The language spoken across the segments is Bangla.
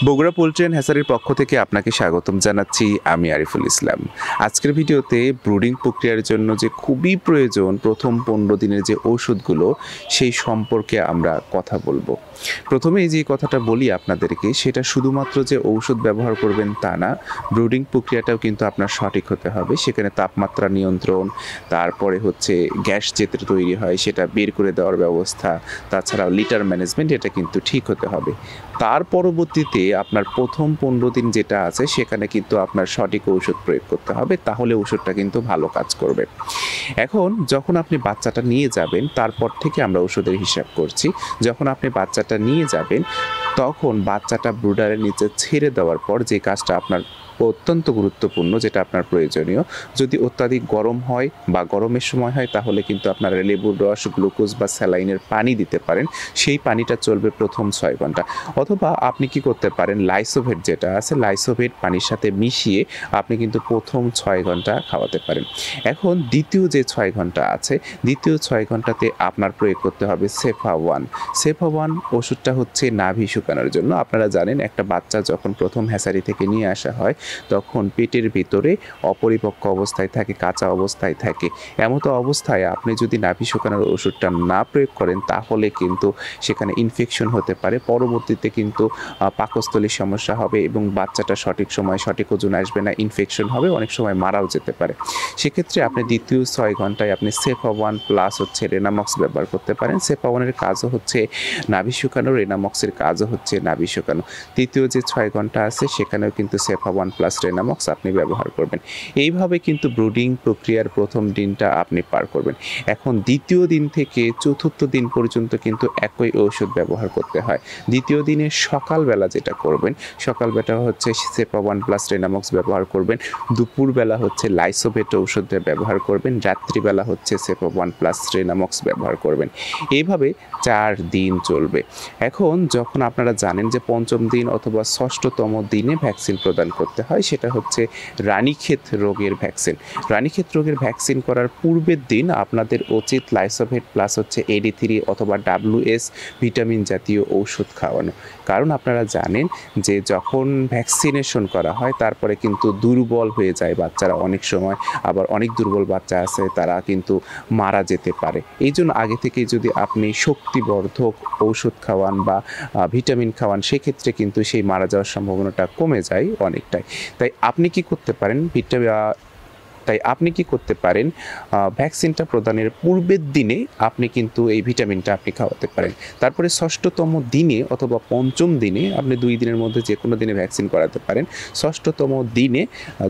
বগুড়া পোল্ট্রি অ্যান্ড হ্যাচারির পক্ষ থেকে আপনাকে স্বাগতম জানাচ্ছি। আমি আরিফুল ইসলাম। আজকের ভিডিওতে ব্রুডিং প্রক্রিয়ার জন্য যে খুবই প্রয়োজন প্রথম 15 দিনের যে ঔষধগুলো, সেই সম্পর্কে আমরা কথা বলবো। প্রথমেই যে কথাটা বলি আপনাদেরকে, সেটা শুধুমাত্র যে ঔষধ ব্যবহার করবেন তা না, ব্রুডিং প্রক্রিয়াটাও কিন্তু আপনার সঠিক হতে হবে। সেখানে তাপমাত্রা নিয়ন্ত্রণ, তারপরে হচ্ছে গ্যাস যেতে তৈরি হয় সেটা বের করে দেওয়ার ব্যবস্থা, তাছাড়াও লিটার ম্যানেজমেন্ট, এটা কিন্তু ঠিক হতে হবে। তার পরবর্তীতে আপনার প্রথম 15 দিন যেটা আছে সেখানে কিন্তু আপনার সঠিক ঔষধ প্রয়োগ করতে হবে, তাহলে ওষুধটা কিন্তু ভালো কাজ করবে। এখন যখন আপনি বাচ্চাটা নিয়ে যাবেন, তারপর থেকে আমরা ওষুধের হিসাব করছি। যখন আপনি বাচ্চাটা নিয়ে যাবেন, তখন বাচ্চাটা ব্রুডারের নিচে ছেড়ে দেওয়ার পর যে কাজটা আপনার অত্যন্ত গুরুত্বপূর্ণ, যেটা আপনার প্রয়োজনীয়, যদি অত্যাধিক গরম হয় বা গরমের সময় হয় তাহলে কিন্তু আপনারা লেবুর রস, গ্লুকোজ বা স্যালাইনের পানি দিতে পারেন। সেই পানিটা চলবে প্রথম 6 ঘন্টা। অথবা আপনি কি করতে পারেন, লাইসোভেট যেটা আছে, লাইসোভেট পানির সাথে মিশিয়ে আপনি কিন্তু প্রথম 6 ঘন্টা খাওয়াতে পারেন। এখন দ্বিতীয় যে 6 ঘন্টা আছে, দ্বিতীয় 6 ঘন্টাতে আপনার প্রয়োগ করতে হবে সেফা-1। সেফা-1 ওষুধটা হচ্ছে নাভি শুকানোর জন্য। আপনারা জানেন, একটা বাচ্চা যখন প্রথম হ্যাচারি থেকে নিয়ে আসা হয় তখন পেটের ভিতরে অপরিপক্ক অবস্থায় থাকে, কাঁচা অবস্থায় থাকে। এমতো অবস্থায় আপনি যদি নাভি শুকানোর ওষুধটা না প্রয়োগ করেন তাহলে কিন্তু সেখানে ইনফেকশন হতে পারে। পরবর্তীতে কিন্তু পাকস্থলীর সমস্যা হবে এবং বাচ্চাটা সঠিক সময় সঠিক ওজন আসবে না, ইনফেকশন হবে, অনেক সময় মারাও যেতে পারে। সেক্ষেত্রে আপনি দ্বিতীয় 6 ঘন্টায় আপনি সেফা-1 প্লাস হচ্ছে রেনামক্স ব্যবহার করতে পারেন। সেফা-1 এর কাজও হচ্ছে নাভি শুকানো, রেনামক্সের কাজও হচ্ছে নাভি শুকানো। তৃতীয় যে 6 ঘন্টা আছে সেখানেও কিন্তু সেফা-1 প্লাস রেনামক্স আপনি ব্যবহার করবেন। এইভাবে কিন্তু ব্রুডিং প্রক্রিয়ার প্রথম দিনটা আপনি পার করবেন। এখন দ্বিতীয় দিন থেকে চতুর্থ দিন পর্যন্ত কিন্তু একই ঔষধ ব্যবহার করতে হয়। দ্বিতীয় দিনে সকালবেলা যেটা করবেন, সকালবেলা হচ্ছে সেফা-1 প্লাস রেনামক্স ব্যবহার করবেন, দুপুরবেলা হচ্ছে লাইসোভেট ঔষধ ব্যবহার করবেন, রাত্রিবেলা হচ্ছে সেফা-1 প্লাস রেনামক্স ব্যবহার করবেন। এইভাবে 4 দিন চলবে। এখন যখন আপনারা জানেন যে পঞ্চম দিন অথবা ষষ্ঠতম দিনে ভ্যাকসিন প্রদান করতে হয়, সেটা হচ্ছে রানীক্ষেত রোগের ভ্যাকসিন। রানীক্ষেত রোগের ভ্যাকসিন করার পূর্বের দিন আপনাদের উচিত লাইসোভেট প্লাস হচ্ছে AD3 অথবা WS ভিটামিন জাতীয় ঔষধ খাওয়ানো। কারণ আপনারা জানেন যে যখন ভ্যাকসিনেশন করা হয় তারপরে কিন্তু দুর্বল হয়ে যায় বাচ্চারা অনেক সময়, আবার অনেক দুর্বল বাচ্চা আছে তারা কিন্তু মারা যেতে পারে। এই জন্য আগে থেকেই যদি আপনি শক্তিবর্ধক ঔষধ খাওয়ান বা ভিটামিন খাওয়ান, সেক্ষেত্রে কিন্তু সেই মারা যাওয়ার সম্ভাবনাটা কমে যায় অনেকটাই। তাই আপনি কি করতে পারেন, ভ্যাকসিনটা প্রদানের পূর্বের দিনে আপনি কিন্তু এই ভিটামিনটা আপনি খাওয়াতে পারেন। তারপরে ষষ্ঠতম দিনে অথবা পঞ্চম দিনে, আপনি 2 দিনের মধ্যে যে কোনো দিনে ভ্যাকসিন করাতে পারেন। ষষ্ঠতম দিনে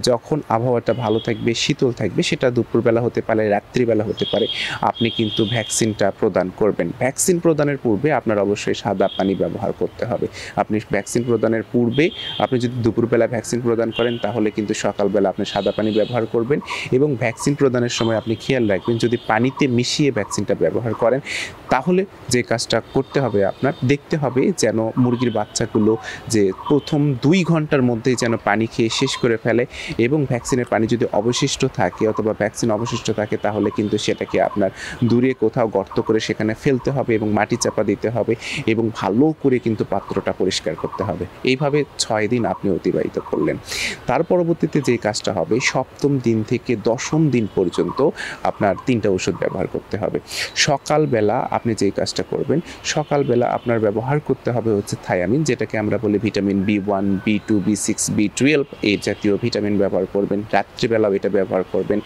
যখন আবহাওয়াটা ভালো থাকবে, শীতল থাকবে, সেটা দুপুরবেলা হতে পারে, রাত্রিবেলা হতে পারে, আপনি কিন্তু ভ্যাকসিনটা প্রদান করবেন। ভ্যাকসিন প্রদানের পূর্বে আপনার অবশ্যই সাদা পানি ব্যবহার করতে হবে। আপনি ভ্যাকসিন প্রদানের পূর্বে, আপনি যদি দুপুরবেলা ভ্যাকসিন প্রদান করেন তাহলে কিন্তু সকালবেলা আপনি সাদা পানি ব্যবহার করবেন। এবং ভ্যাকসিন প্রদানের সময় আপনি খেয়াল রাখবেন, যদি পানিতে মিশিয়ে ভ্যাকসিনটা ব্যবহার করেন তাহলে যে কাজটা করতে হবে, আপনার দেখতে হবে যেন মুরগির বাচ্চাগুলো যে প্রথম 2 ঘন্টার মধ্যেই যেন পানি খেয়ে শেষ করে ফেলে, এবং ভ্যাকসিনের পানি যদি অবশিষ্ট থাকে অথবা ভ্যাকসিন অবশিষ্ট থাকে তাহলে কিন্তু সেটাকে আপনার দূরে কোথাও গর্ত করে সেখানে ফেলতে হবে এবং মাটি চাপা দিতে হবে এবং ভালো করে কিন্তু পাত্রটা পরিষ্কার করতে হবে। এইভাবে 6 দিন আপনি অতিবাহিত করলেন। তার পরবর্তীতে যে কাজটা হবে, সপ্তম দিন থেকে 10ম দিন পর্যন্ত আপনার 3টা ওষুধ ব্যবহার করতে হবে। সকালবেলা আপনি যেই কাজটা করবেন, সকালবেলা আপনার ব্যবহার করতে হবে হচ্ছে থায়ামিন, যেটাকে আমরা বলি vitamin B1, B2, B6, B12, এই জাতীয় ভিটামিন ব্যবহার করবেন। রাত্রিবেলাও এটা ব্যবহার করবেন।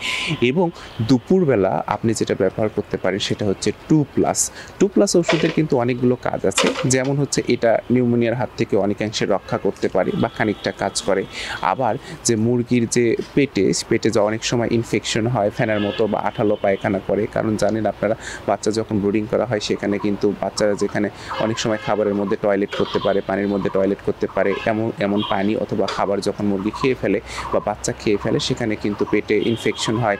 এবং দুপুরবেলা আপনি যেটা ব্যবহার করতে পারেন সেটা হচ্ছে 2+। ওষুধের কিন্তু অনেকগুলো কাজ আছে, যেমন হচ্ছে এটা নিউমোনিয়ার হাত থেকে অনেকাংশে রক্ষা করতে পারে বা খানিকটা কাজ করে। আবার যে মুরগির যে পেটে যে অনেক সময় ইনফেকশন হয়, ফেনার মতো বা আঠালো পায়খানা করে, কারণ জানেন আপনারা বাচ্চা যখন ব্রুডিং করা হয় সেখানে কিন্তু বাচ্চারা যেখানে অনেক সময় খাবারের মধ্যে টয়লেট করতে পারে, পানির মধ্যে টয়লেট করতে পারে, এমন পানি অথবা খাবার যখন মুরগি খেয়ে ফেলে বা বাচ্চা খেয়ে ফেলে সেখানে কিন্তু পেটে ইনফেকশন হয়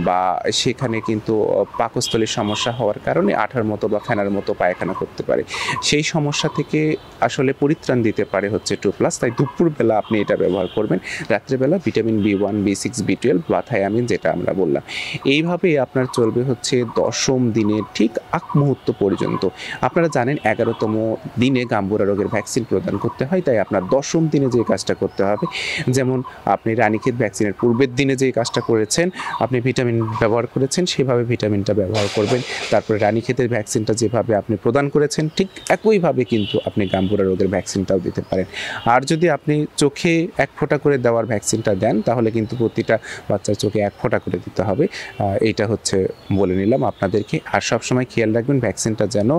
বা সেখানে কিন্তু পাকস্থলীর সমস্যা হওয়ার কারণে আঠার মতো বা ফেনার মতো পায়খানা করতে পারে। সেই সমস্যা থেকে আসলে পরিত্রাণ দিতে পারে হচ্ছে 2+। তাই দুপুরবেলা আপনি এটা ব্যবহার করবেন। রাত্রেবেলা ভিটামিন B1, B6, B12 বা মাথায় আমিন, যেটা আমরা বললাম। এইভাবে আপনার চলবে হচ্ছে 10ম দিনের ঠিক আগ মুহূর্ত পর্যন্ত। আপনারা জানেন 11তম দিনে গাম্বুরা রোগের ভ্যাকসিন প্রদান করতে হয়, তাই আপনার 10ম দিনে যে কাজটা করতে হবে, যেমন আপনি রানীক্ষেত ভ্যাকসিনের পূর্বের দিনে যে কাজটা করেছেন, আপনি ভিটামিন ব্যবহার করেছেন, সেভাবে ভিটামিনটা ব্যবহার করবেন। তারপরে রানীক্ষেতের ভ্যাকসিনটা যেভাবে আপনি প্রদান করেছেন, ঠিক একইভাবে কিন্তু আপনি গাম্বুরা রোগের ভ্যাকসিনটাও দিতে পারেন। আর যদি আপনি চোখে 1 ফোঁটা করে দেওয়ার ভ্যাকসিনটা দেন, তাহলে কিন্তু প্রতিটা বাচ্চার চোখে 1 ফোঁটা করে দিতে হবে। এইটা হচ্ছে বলে নিলাম আপনাদেরকে। আর সবসময় খেয়াল রাখবেন ভ্যাকসিনটা যেন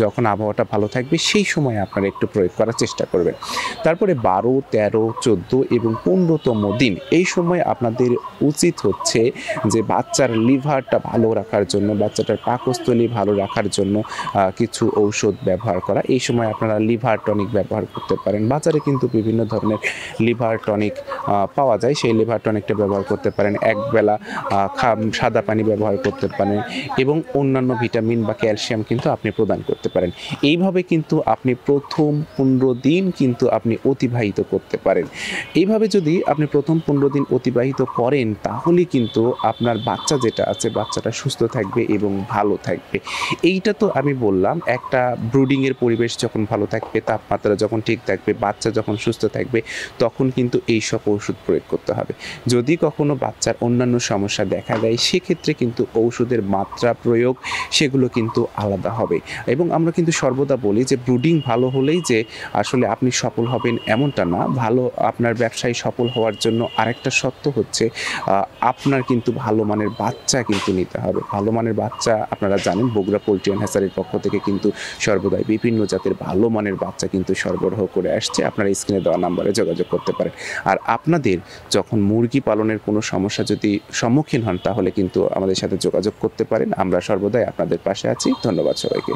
যখন আবহাওয়াটা ভালো থাকবে সেই সময় আপনারা একটু প্রয়োগ করার চেষ্টা করবেন। তারপরে 12, 13, 14 এবং 15তম দিন, এই সময় আপনাদের উচিত হচ্ছে যে বাচ্চার লিভারটা ভালো রাখার জন্য, বাচ্চাটার পাকস্থলী ভালো রাখার জন্য কিছু ঔষধ ব্যবহার করা। এই সময় আপনারা লিভার টনিক ব্যবহার করতে পারেন। বাজারে কিন্তু বিভিন্ন ধরনের লিভার টনিক পাওয়া যায়, সেই লিভার টনিকটা ব্যবহার করতে পারেন। একবেলা সাদা পানি ব্যবহার করতে পারেন এবং অন্যান্য ভিটামিন বা ক্যালসিয়াম কিন্তু আপনি প্রদান করতে পারেন। এইভাবে কিন্তু আপনি প্রথম 15 দিন কিন্তু আপনি অতিবাহিত করতে পারেন। এইভাবে যদি আপনি প্রথম 15 দিন অতিবাহিত করেন, তাহলে কিন্তু আপনার বাচ্চা যেটা আছে, বাচ্চাটা সুস্থ থাকবে এবং ভালো থাকবে। এইটা তো আমি বললাম, একটা ব্রুডিংয়ের পরিবেশ যখন ভালো থাকবে, তাপমাত্রা যখন ঠিক থাকবে, বাচ্চা যখন সুস্থ থাকবে, তখন কিন্তু এইসব ওষুধ প্রয়োগ করতে হবে। যদি কখনো বাচ্চার অন্যান্য সমস্যা দেখা দেয়, সেক্ষেত্রে কিন্তু ঔষধের মাত্রা প্রয়োগ সেগুলো কিন্তু আলাদা হবে। এবং আমরা কিন্তু সর্বদা বলি যে ব্রুডিং ভালো হলেই যে আসলে আপনি সফল হবেন এমনটা না। আপনার ব্যবসায় সফল হওয়ার জন্য আরেকটা শর্ত হচ্ছে আপনার কিন্তু ভালো মানের বাচ্চা কিন্তু নিতে হবে। ভালো মানের বাচ্চা আপনারা জানেন, বগুড়া পোল্ট্রি অ্যান্ড হ্যাচারির পক্ষ থেকে কিন্তু সর্বদাই বিভিন্ন জাতের ভালো মানের বাচ্চা কিন্তু সরবরাহ করে আসছে। আপনারা স্ক্রিনে দেওয়া নাম্বারে যোগাযোগ করতে পারেন। আর আপনাদের যখন মুরগি পালনের কোনো সমস্যা যদি সম্মুখীন হন, তাহলে কিন্তু আমাদের সাথে যোগাযোগ করতে পারেন। আমরা সর্বদাই আপনাদের পাশে আছি। ধন্যবাদ সবাইকে।